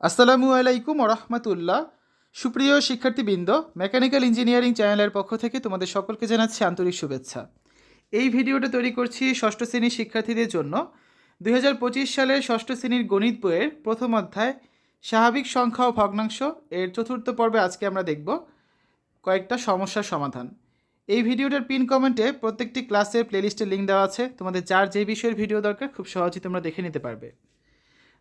আসসালামু আলাইকুম রহমতুল্লাহ। সুপ্রিয় শিক্ষার্থীবৃন্দ, মেকানিক্যাল ইঞ্জিনিয়ারিং চ্যানেলের পক্ষ থেকে তোমাদের সকলকে জানাচ্ছি আন্তরিক শুভেচ্ছা। এই ভিডিওটা তৈরি করছি ষষ্ঠ শ্রেণীর শিক্ষার্থীদের জন্য। 2025 সালের ষষ্ঠ শ্রেণীর গণিত বইয়ের প্রথম অধ্যায় স্বাভাবিক সংখ্যা ও ভগ্নাংশ এর চতুর্থ পর্বে আজকে আমরা দেখব কয়েকটা সমস্যার সমাধান। এই ভিডিওটার পিন কমেন্টে প্রত্যেকটি ক্লাসের প্লেলিস্টের লিঙ্ক দেওয়া আছে, তোমাদের যার যে বিষয়ের ভিডিও দরকার খুব সহজেই তোমরা দেখে নিতে পারবে।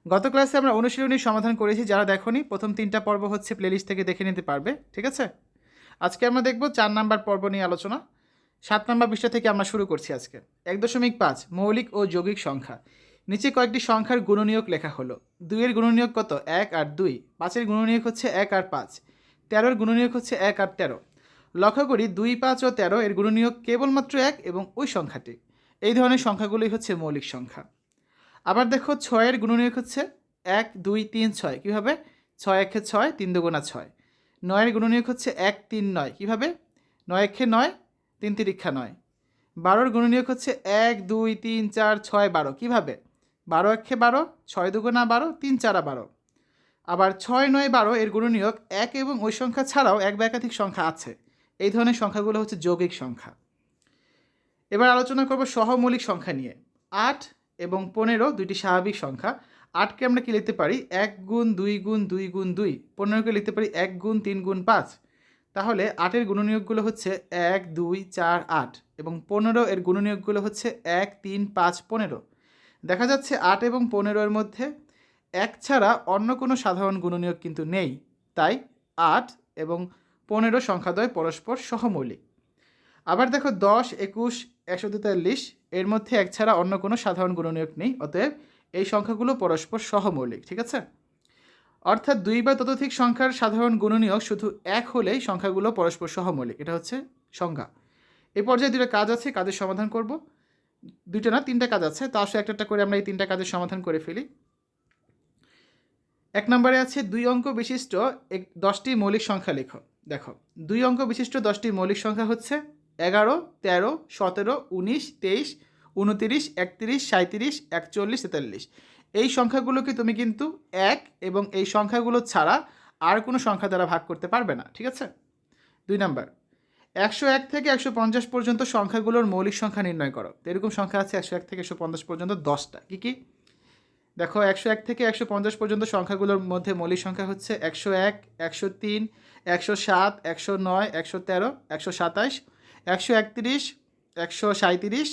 গত ক্লাসে আমরা অনুশীলনীর সমাধান করেছি, যারা দেখোনি প্রথম 3টা পর্ব হচ্ছে প্লেলিস্ট থেকে দেখে নিতে পারবে, ঠিক আছে। আজকে আমরা দেখব 4 নাম্বার পর্ব নিয়ে আলোচনা। 7 নাম্বার পৃষ্ঠা থেকে আমরা শুরু করছি আজকে। 1.5 মৌলিক ও যৌগিক সংখ্যা। নিচে কয়েকটি সংখ্যার গুণনীয়ক লেখা হলো। 2 এর গুণনীয়ক কত? 1 আর 2। 5 এর গুণনীয়ক হচ্ছে 1 আর 5। 13 এর গুণনীয়ক হচ্ছে 1 আর 13। লক্ষ্য করি 2, 5 ও 13 এর গুণনীয়ক কেবলমাত্র 1 এবং ওই সংখ্যাটি। এই ধরনের সংখ্যাগুলোই হচ্ছে মৌলিক সংখ্যা। আবার দেখো 6 এর গুণনীয়ক হচ্ছে 1, 2, 3, 6। কীভাবে? 6 একে 6, 3 দুগুণা 6। 9 এর গুণনীয়ক হচ্ছে 1, 3, 9। কীভাবে? 9 একে 9, 3 তিরিক্ষা 9। 12 এর গুণনীয়ক হচ্ছে 1, 2, 3, 4, 6, 12। কীভাবে? 12 একে 12, 6 দুগুণা 12, 3 চারা 12। আবার 6, 9, 12 এর গুণনীয়ক 1 এবং ওই সংখ্যা ছাড়াও এক বা একাধিক সংখ্যা আছে। এই ধরনের সংখ্যাগুলো হচ্ছে যৌগিক সংখ্যা। এবার আলোচনা করব সহমৌলিক সংখ্যা নিয়ে। 8 এবং 15 দুইটি স্বাভাবিক সংখ্যা। 8কে আমরা কি লিখতে পারি? 1 গুণ 2 গুণ 2 গুণ 2। 15কে লিখতে পারি 1 গুণ 3 গুণ 5। তাহলে 8 এর গুণনীয়কগুলো হচ্ছে 1, 2, 4, 8 এবং 15 এর গুণনীয়কগুলো হচ্ছে 1, 3, 5, 15। দেখা যাচ্ছে 8 এবং 15 এর মধ্যে 1 ছাড়া অন্য কোনো সাধারণ গুণনীয়ক কিন্তু নেই। তাই 8 এবং 15 সংখ্যাদ্বয় পরস্পর সহমৌলিক। আবার দেখো 10, 21, 143 এর মধ্যে 1 ছাড়া অন্য কোনো সাধারণ গুণনীয়ক নেই। অতএব এই সংখ্যাগুলো পরস্পর সহমৌলিক, ঠিক আছে। অর্থাৎ 2 বা ততোধিক সংখ্যার সাধারণ গুণনীয়ক শুধু 1 হলেই সংখ্যাগুলো পরস্পর সহমৌলিক। এটা হচ্ছে সংজ্ঞা। এই পর্যায়ে 2টা কাজ আছে, কাজের সমাধান করব। 2টা না 3টা কাজ আছে, তা আসলে একটা করে আমরা এই 3টা কাজের সমাধান করে ফেলি। 1 নম্বরে আছে 2 অঙ্ক বিশিষ্ট 10টি মৌলিক সংখ্যা লেখো। দেখো 2 অঙ্ক বিশিষ্ট 10টি মৌলিক সংখ্যা হচ্ছে 11, 13, 17, 19, 23, 29, 31, 37, 41, 43। এই সংখ্যাগুলোকে তুমি কিন্তু 1 এবং এই সংখ্যাগুলো ছাড়া আর কোনো সংখ্যা দ্বারা ভাগ করতে পারবে না, ঠিক আছে। 2 নাম্বার 101 থেকে 150 পর্যন্ত সংখ্যাগুলোর মৌলিক সংখ্যা নির্ণয় করো। এরকম সংখ্যা আছে 101 থেকে 150 পর্যন্ত 10টা। কী কী? দেখো 101 থেকে 150 পর্যন্ত সংখ্যাগুলোর মধ্যে মৌলিক সংখ্যা হচ্ছে 101, 103, 107, 109, 113, 127, 131, 137,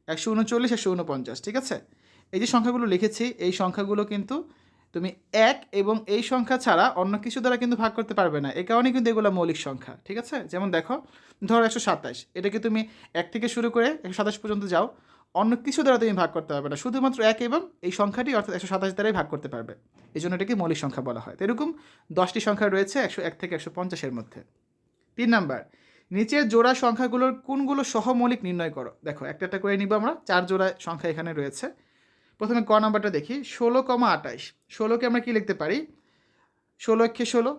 139, 149, ঠিক আছে। এই যে সংখ্যাগুলো লিখেছি, এই সংখ্যাগুলো কিন্তু তুমি 1 এবং এই সংখ্যা ছাড়া অন্য কিছু দ্বারা কিন্তু ভাগ করতে পারবে না। এই কারণে কিন্তু এগুলো মৌলিক সংখ্যা, ঠিক আছে। যেমন দেখো, ধরো 127, এটাকে তুমি 1 থেকে শুরু করে 127 পর্যন্ত যাও, অন্য কিছু দ্বারা তুমি ভাগ করতে পারবে না, শুধুমাত্র 1 এবং এই সংখ্যাটি অর্থাৎ 127 দ্বারাই ভাগ করতে পারবে। এই জন্য এটাকে মৌলিক সংখ্যা বলা হয়। এরকম 10টি সংখ্যা রয়েছে 101 থেকে 150-এর মধ্যে। 3 নাম্বার, নিচের জোড়া সংখ্যাগুলোর কোনগুলো সহমৌলিক নির্ণয় করো। দেখো একটা একটা করে নিব আমরা। 4 জোড়া সংখ্যা এখানে রয়েছে। প্রথমে ক নাম্বারটা দেখি, 16,28। 16কে আমরা কি লিখতে পারি? 16 একে 16,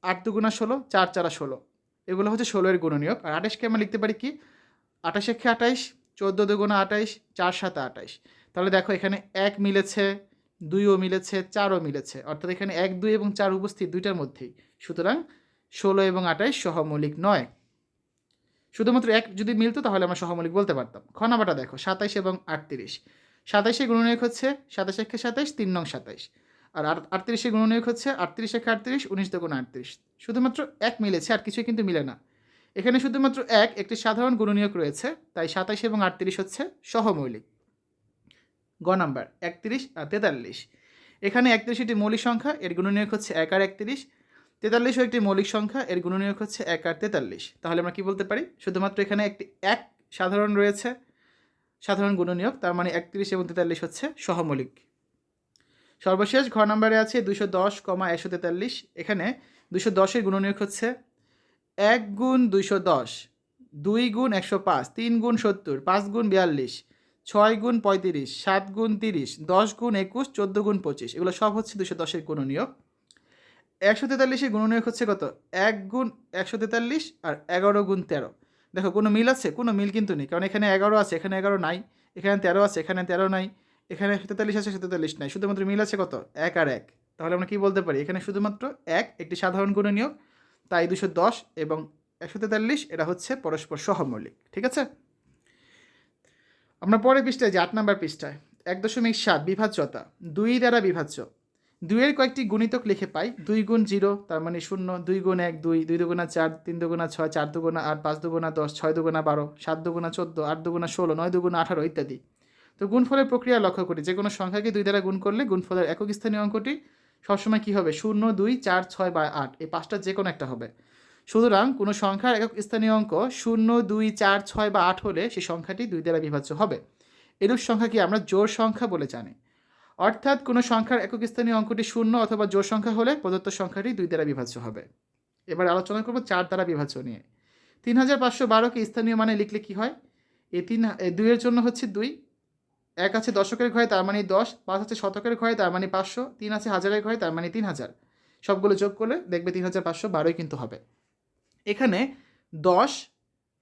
8 দুগুণা 16, 4 চারা 16। এগুলো হচ্ছে 16 এর গুণনীয়ক। আর 28কে আমরা লিখতে পারি কি? 28 একে 28, 14 দুগুণা 28, 4 সাতা 28। তাহলে দেখো এখানে 1 মিলেছে, 2ও মিলেছে, 4ও মিলেছে, অর্থাৎ এখানে 1, 2 এবং 4 উপস্থিত দুইটার মধ্যেই। সুতরাং 16 এবং 28 সহমৌলিক নয়। শুধুমাত্র 1 যদি মিলতো তাহলে আমরা সহমৌলিক বলতে পারতাম। খ নাম্বারটা দেখো, 27 এবং 38। 27-এর গুণনীয়ক হচ্ছে 27 একে 27, 3 নং 27। আর 38-এর গুণনীয়ক হচ্ছে 38 একে 38, 19 দুগুণা 38। শুধুমাত্র 1 মিলেছে, আর কিছুই কিন্তু মিলে না। এখানে শুধুমাত্র 1 একটি সাধারণ গুণনীয়ক রয়েছে, তাই 27 এবং 38 হচ্ছে সহমৌলিক। গ নাম্বার 31 আর 43। এখানে 31 একটি মৌলিক সংখ্যা, এর গুণনীয়ক হচ্ছে 1 আর 31। 43ও একটি মৌলিক সংখ্যা, এর গুণনীয়ক হচ্ছে 1 আর 43। তাহলে আমরা কি বলতে পারি? শুধুমাত্র এখানে একটি 1 সাধারণ রয়েছে, সাধারণ গুণনীয়ক, তার মানে 31 এবং 43 হচ্ছে সহমৌলিক। সর্বশেষ ঘ নাম্বারে আছে 210,143। এখানে 210-এর গুণনীয়ক হচ্ছে 1 গুণ 210, 2 গুণ 105, 3 গুণ 70, 5 গুণ 42, 6 গুণ 35, 7 গুণ 30, 10 গুণ 21, 14 গুণ 25। এগুলো সব হচ্ছে 210-এর গুণনীয়ক। 143-এর গুণনীয়ক হচ্ছে কত? 1 গুণ 143 আর 11 গুণ 13। দেখো কোনো মিল আছে? কোনো মিল কিন্তু নেই, কারণ এখানে 11 আছে, এখানে 11 নাই, এখানে 13 আছে, এখানে 13 নাই, এখানে 43 আছে, 43 নাই। শুধুমাত্র মিল আছে কত? 1 আর 1। তাহলে আমরা কি বলতে পারি, এখানে শুধুমাত্র 1 একটি সাধারণ গুণনীয়ক, তাই 210 এবং 143 এটা হচ্ছে পরস্পর সহমৌলিক। ঠিক আছে, আমরা পরের পৃষ্ঠায় যে 8 নম্বর পৃষ্ঠায় 1.7 বিভাজ্যতা 2 দ্বারা বিভাজ্য। 2-এর কয়েকটি গুণিতক লিখে পাই। 2 গুণ 0 তার মানে 0, 2 গুণ 1 2, 2 দুগুণা 4, 3 দুগুণা 6, 4 দুগুণা 8, 5 দুগুণা 10, 6 দুগুণা 12, 7 দুগুণা 14, 8 দুগুণা 16, 9 দুগুণা 18 ইত্যাদি। তো গুণফলের প্রক্রিয়া লক্ষ্য করি, যে কোনো সংখ্যাকে 2 দ্বারা গুণ করলে গুণফলের একক স্থানীয় অঙ্কটি সবসময় কী হবে, 0, 2, 4, 6 বা 8, এই 5টার যে কোনো একটা হবে। সুতরাং কোনো সংখ্যার একক স্থানীয় অঙ্ক 0, 2, 4, 6 বা 8 হলে সেই সংখ্যাটি 2 দ্বারা বিভাজ্য হবে। এরূপ সংখ্যাকে আমরা জোড় সংখ্যা বলে জানি। অর্থাৎ কোনো সংখ্যার একক স্থানীয় অঙ্কটি 0 অথবা জোড় সংখ্যা হলে প্রদত্ত সংখ্যাটি 2 দ্বারা বিভাজ্য হবে। এবার আলোচনা করব 4 দ্বারা বিভাজ্য নিয়ে। 3512কে স্থানীয় মানে লিখলে কি হয়, এই 2 এর জন্য হচ্ছে 2, 1 আছে দশকের ঘরে তার মানে 10, 5 আছে শতকের ঘরে তার মানে 500, 3 আছে হাজারের ঘরে তার মানে 3000। সবগুলো যোগ করলে দেখবে 3512 কিন্তু হবে। এখানে 10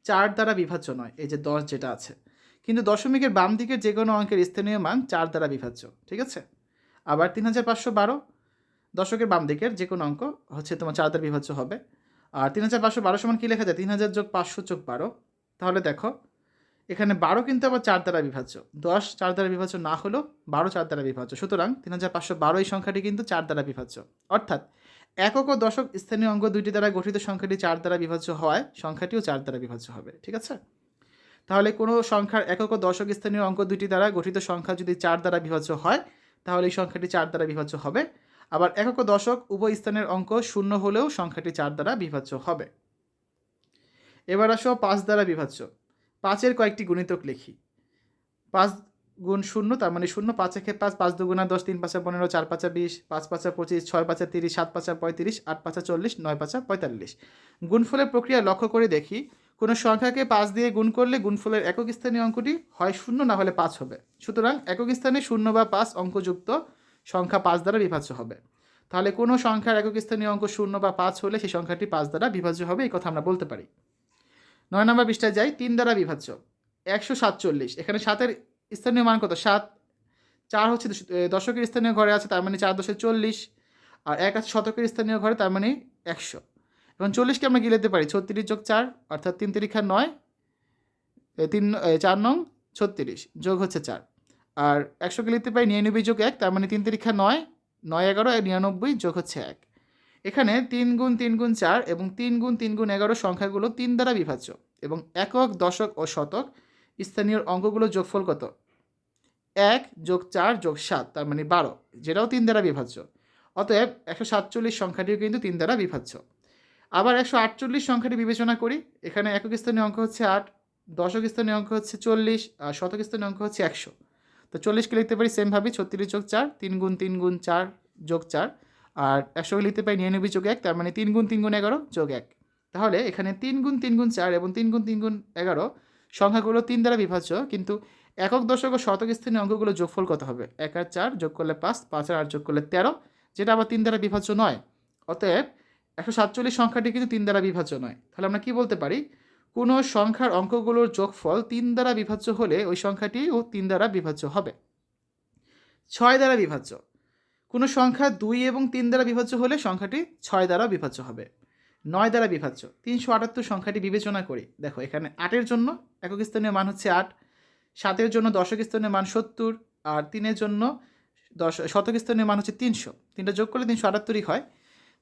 4 দ্বারা বিভাজ্য নয়, এই যে 10 যেটা আছে, কিন্তু দশমিকের বাম দিকের যে কোনো অঙ্কের স্থানীয় মান 4 দ্বারা বিভাজ্য। ঠিক আছে, আবার 3512 দশকের বাম দিকের যে কোনো অঙ্ক হচ্ছে তোমার 4 দ্বারা বিভাজ্য হবে। আর 3512 সমান কী লেখা যায়, 3000 যোগ 500 যোগ 12। তাহলে দেখো এখানে 12 কিন্তু আবার 4 দ্বারা বিভাজ্য, 10 4 দ্বারা বিভাজ্য না হলেও 12 4 দ্বারা বিভাজ্য। সুতরাং 3512 এই সংখ্যাটি কিন্তু 4 দ্বারা বিভাজ্য। অর্থাৎ একক ও দশক স্থানীয় অঙ্ক 2টি দ্বারা গঠিত সংখ্যাটি 4 দ্বারা বিভাজ্য হওয়ায় সংখ্যাটিও 4 দ্বারা বিভাজ্য হবে। ঠিক আছে, তাহলে কোনো সংখ্যার একক ও দশক স্থানীয় অঙ্ক 2টি দ্বারা গঠিত সংখ্যা যদি 4 দ্বারা বিভাজ্য হয় তাহলে এই সংখ্যাটি 4 দ্বারা বিভাজ্য হবে। আবার একক ও দশক উভয় স্থানের অঙ্ক 0 হলেও সংখ্যাটি 4 দ্বারা বিভাজ্য হবে। এবার আসো 5 দ্বারা বিভাজ্য। 5-এর কয়েকটি গুণিতক লিখি। 5 গুণ 0 তার মানে 0, 5 একে 5, 5 দুগুণা 10, 3 5 15, 4 5 20, 5 5 25, 6 5 30, 7 5 35, 8 5 40, 9 5 45। গুণফলের প্রক্রিয়া লক্ষ্য করে দেখি, কোনো সংখ্যাকে 5 দিয়ে গুণ করলে গুণফলের একক স্থানীয় অঙ্কটি হয় 0 না হলে 5 হবে। সুতরাং একক স্থানে 0 বা 5 অঙ্কযুক্ত সংখ্যা 5 দ্বারা বিভাজ্য হবে। তাহলে কোনো সংখ্যার একক স্থানীয় অঙ্ক 0 বা 5 হলে সেই সংখ্যাটি 5 দ্বারা বিভাজ্য হবে, এই কথা আমরা বলতে পারি। 9 নম্বর পৃষ্ঠায় যাই, 3 দ্বারা বিভাজ্য। 147, এখানে 7-এর স্থানীয় মান কত, 7, 4 হচ্ছে দশকের স্থানীয় ঘরে আছে তার মানে 4 10 40, আর 1 আছে শতকের স্থানীয় ঘরে তার মানে 100। এবং 40কে আমরা কি লিখতে পারি, 36 যোগ 4 অর্থাৎ 3 তিরিখা 9, 4 নং 36 যোগ হচ্ছে 4। আর 100কে লিখতে পারি 99 যোগ 1 তার মানে 3 তিরিখা 9, 9 11 99 যোগ হচ্ছে 1। এখানে 3 গুণ 3 গুণ 4 এবং 3 গুণ 3 গুণ 11 সংখ্যাগুলো 3 দ্বারা বিভাজ্য এবং একক দশক ও শতক স্থানীয় অঙ্কগুলোর যোগফল কত, 1 যোগ 4 যোগ 7 তার মানে 12, যেটাও 3 দ্বারা বিভাজ্য। অতএব 147 সংখ্যাটিও কিন্তু 3 দ্বারা বিভাজ্য। আবার 148 সংখ্যাটি বিবেচনা করি, এখানে একক স্থানীয় অঙ্ক হচ্ছে 8, দশক স্থানীয় অঙ্ক হচ্ছে 40 আর শতক স্থানীয় অঙ্ক হচ্ছে 100। তো 40কে লিখতে পারি সেমভাবে 36 যোগ 4, 3 গুণ 3 গুণ 4 যোগ 4, আর 100কে লিখতে পারি 99 যোগ 1 তার মানে 3 গুণ 3 গুণ 11 যোগ 1। তাহলে এখানে 3 গুণ 3 গুণ 4 এবং 3 গুণ 3 গুণ 11 সংখ্যাগুলো 3 দ্বারা বিভাজ্য, কিন্তু একক দশক ও শতক স্থানীয় অঙ্কগুলো যোগফল কত হবে, 1 আর 4 যোগ করলে 5, 5 আর 8 যোগ করলে 13, যেটা আবার 3 দ্বারা বিভাজ্য নয়। অতএব 147 সংখ্যাটি কিন্তু 3 দ্বারা বিভাজ্য নয়। তাহলে আমরা কি বলতে পারি, কোনো সংখ্যার অঙ্কগুলোর যোগফল 3 দ্বারা বিভাজ্য হলে ওই সংখ্যাটিও 3 দ্বারা বিভাজ্য হবে। 6 দ্বারা বিভাজ্য। কোনো সংখ্যা 2 এবং 3 দ্বারা বিভাজ্য হলে সংখ্যাটি 6 দ্বারা বিভাজ্য হবে। 9 দ্বারা বিভাজ্য। 378 সংখ্যাটি বিবেচনা করি, দেখো এখানে 8-এর জন্য একক স্থানীয় মান হচ্ছে 8, 7-এর জন্য দশক স্থানীয় মান 70, আর 3-এর জন্য শতক স্থানীয় মান হচ্ছে 300। 3টা যোগ করলে 378ই হয়।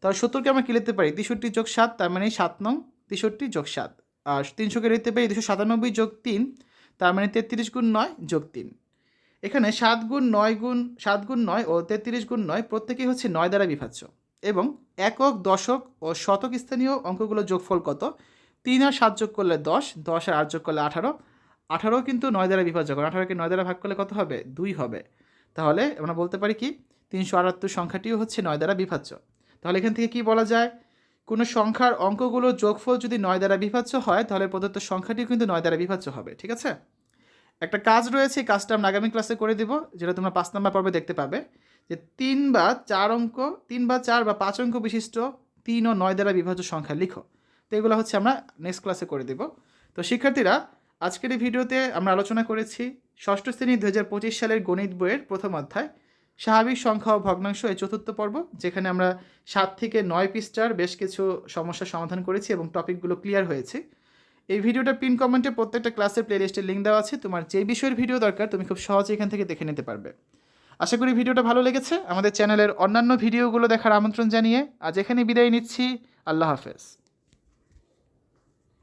তাহলে 70কে আমরা কী লিখতে পারি, 63 যোগ 7 তার মানে 7 নং 63 যোগ 7, আর 300কে লিখতে পারি 297 যোগ 3 তার মানে 33 গুণ 9 যোগ 3। এখানে 7 গুণ 9 ও 33 গুণ 9 প্রত্যেকেই হচ্ছে 9 দ্বারা বিভাজ্য এবং একক দশক ও শতক স্থানীয় অঙ্কগুলোর যোগফল কত, 3 আর 7 যোগ করলে 10, 10 আর 8 যোগ করলে 18, 18 কিন্তু 9 দ্বারা বিভাজ্য, কারণ 18কে 9 দ্বারা ভাগ করলে কত হবে, 2 হবে। তাহলে আমরা বলতে পারি কি 378 সংখ্যাটিও হচ্ছে 9 দ্বারা বিভাজ্য। তাহলে এখান থেকে কি বলা যায়, কোনো সংখ্যার অঙ্কগুলোর যোগফল যদি 9 দ্বারা বিভাজ্য হয় তাহলে প্রদত্ত সংখ্যাটিও কিন্তু 9 দ্বারা বিভাজ্য হবে। ঠিক আছে, একটা কাজ রয়েছে, এই কাজটা আমরা আগামী ক্লাসে করে দিব, যেটা তোমরা 5 নম্বর পর্বে দেখতে পাবে, যে 3 বা 4 বা 5 অঙ্ক বিশিষ্ট 3 ও 9 দ্বারা বিভাজ্য সংখ্যা লিখো। তো এগুলো হচ্ছে আমরা নেক্সট ক্লাসে করে দেব। তো শিক্ষার্থীরা, আজকের এই ভিডিওতে আমরা আলোচনা করেছি ষষ্ঠ শ্রেণী 2025 সালের গণিত বইয়ের প্রথম অধ্যায় স্বাভাবিক সংখ্যা ও ভগ্নাংশ এই চতুর্থ পর্ব, যেখানে আমরা 7 থেকে 9 পৃষ্ঠার বেশ কিছু সমস্যার সমাধান করেছি এবং টপিকগুলো ক্লিয়ার হয়েছে। এই ভিডিওটার পিন কমেন্টে প্রত্যেকটা ক্লাসের প্লেলিস্টের লিঙ্ক দেওয়া আছে। তোমার যে বিষয়ের ভিডিও দরকার তুমি খুব সহজে এখান থেকে দেখে নিতে পারবে। আশা করি ভিডিওটা ভালো লেগেছে। আমাদের চ্যানেলের অন্যান্য ভিডিওগুলো দেখার আমন্ত্রণ জানিয়ে আজ এখানে বিদায় নিচ্ছি। আল্লাহ হাফেজ।